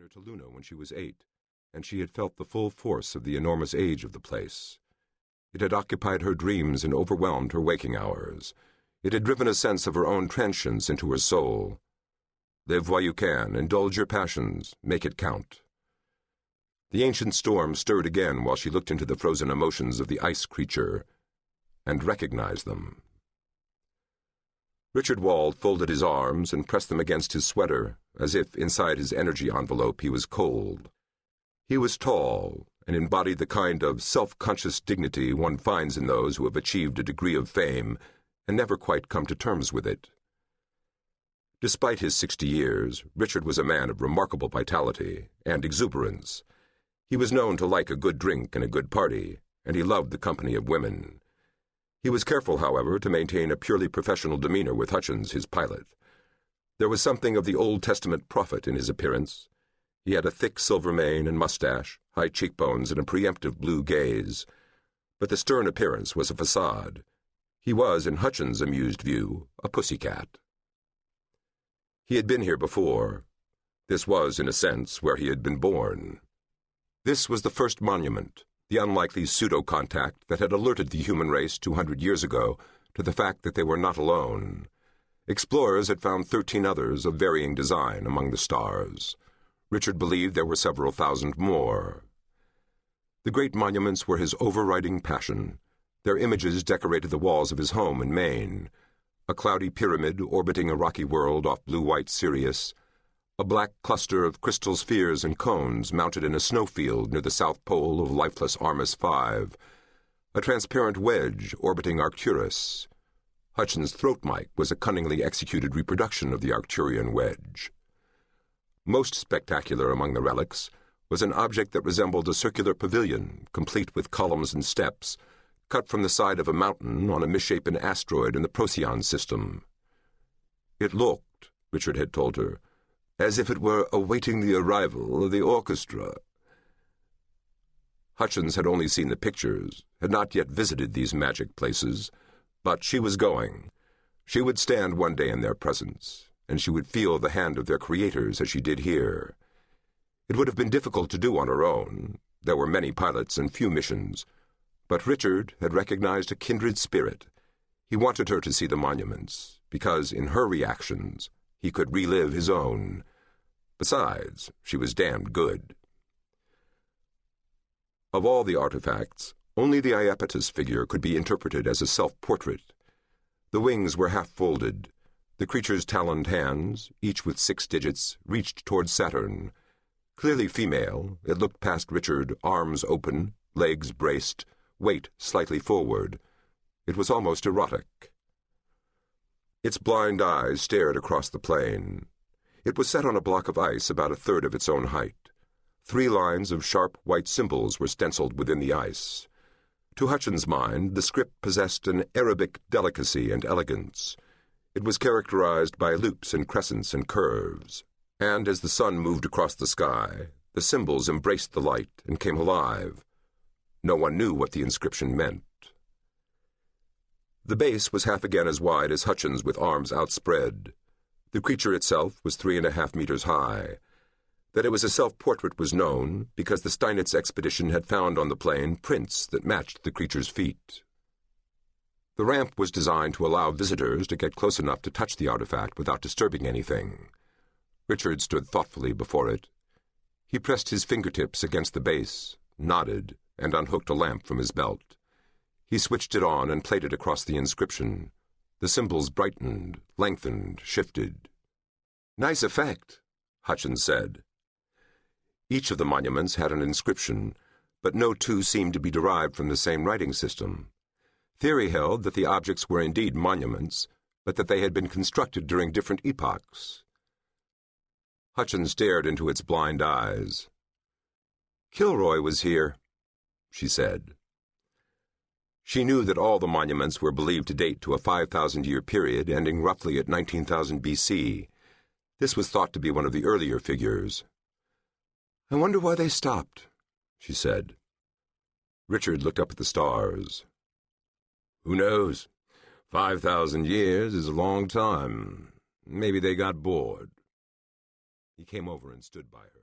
her to Luna when she was 8, and she had felt the full force of the enormous age of the place. It had occupied her dreams and overwhelmed her waking hours. It had driven a sense of her own transience into her soul. Live while you can, indulge your passions, make it count. The ancient storm stirred again while she looked into the frozen emotions of the ice creature and recognized them. Richard Wald folded his arms and pressed them against his sweater, as if inside his energy envelope he was cold. He was tall and embodied the kind of self-conscious dignity one finds in those who have achieved a degree of fame and never quite come to terms with it. Despite his 60 years, Richard was a man of remarkable vitality and exuberance. He was known to like a good drink and a good party, and he loved the company of women. He was careful, however, to maintain a purely professional demeanor with Hutchins, his pilot. There was something of the Old Testament prophet in his appearance. He had a thick silver mane and mustache, high cheekbones, and a preemptive blue gaze. But the stern appearance was a facade. He was, in Hutchins' amused view, a pussycat. He had been here before. This was, in a sense, where he had been born. This was the first monument, the unlikely pseudo-contact that had alerted the human race 200 years ago to the fact that they were not alone. Explorers had found 13 others of varying design among the stars. Richard believed there were several thousand more. The great monuments were his overriding passion. Their images decorated the walls of his home in Maine. A cloudy pyramid orbiting a rocky world off blue-white Sirius, a black cluster of crystal spheres and cones mounted in a snowfield near the south pole of lifeless Armus V, a transparent wedge orbiting Arcturus. Hutchins' throat mic was a cunningly executed reproduction of the Arcturian wedge. Most spectacular among the relics was an object that resembled a circular pavilion, complete with columns and steps, cut from the side of a mountain on a misshapen asteroid in the Procyon system. It looked, Richard had told her, as if it were awaiting the arrival of the orchestra. Hutchins had only seen the pictures, had not yet visited these magic places, but she was going. She would stand one day in their presence, and she would feel the hand of their creators as she did here. It would have been difficult to do on her own. There were many pilots and few missions, but Richard had recognized a kindred spirit. He wanted her to see the monuments, because in her reactions he could relive his own. Besides, she was damned good. Of all the artifacts, only the Iapetus figure could be interpreted as a self-portrait. The wings were half-folded. The creature's taloned hands, each with 6 digits, reached toward Saturn. Clearly female, it looked past Richard, arms open, legs braced, weight slightly forward. It was almost erotic. Its blind eyes stared across the plain. It was set on a block of ice about a third of its own height. 3 lines of sharp white symbols were stenciled within the ice. To Hutchins' mind, the script possessed an Arabic delicacy and elegance. It was characterized by loops and crescents and curves, and as the sun moved across the sky, the symbols embraced the light and came alive. No one knew what the inscription meant. The base was half again as wide as Hutchins with arms outspread. The creature itself was 3.5 meters high. That it was a self-portrait was known because the Steinitz expedition had found on the plain prints that matched the creature's feet. The ramp was designed to allow visitors to get close enough to touch the artifact without disturbing anything. Richard stood thoughtfully before it. He pressed his fingertips against the base, nodded, and unhooked a lamp from his belt. He switched it on and played it across the inscription. The symbols brightened, lengthened, shifted. "Nice effect," Hutchins said. Each of the monuments had an inscription, but no two seemed to be derived from the same writing system. Theory held that the objects were indeed monuments, but that they had been constructed during different epochs. Hutchins stared into its blind eyes. "Kilroy was here," she said. She knew that all the monuments were believed to date to a 5,000-year period ending roughly at 19,000 BC. This was thought to be one of the earlier figures. "I wonder why they stopped," she said. Richard looked up at the stars. "Who knows? 5,000 years is a long time. Maybe they got bored." He came over and stood by her.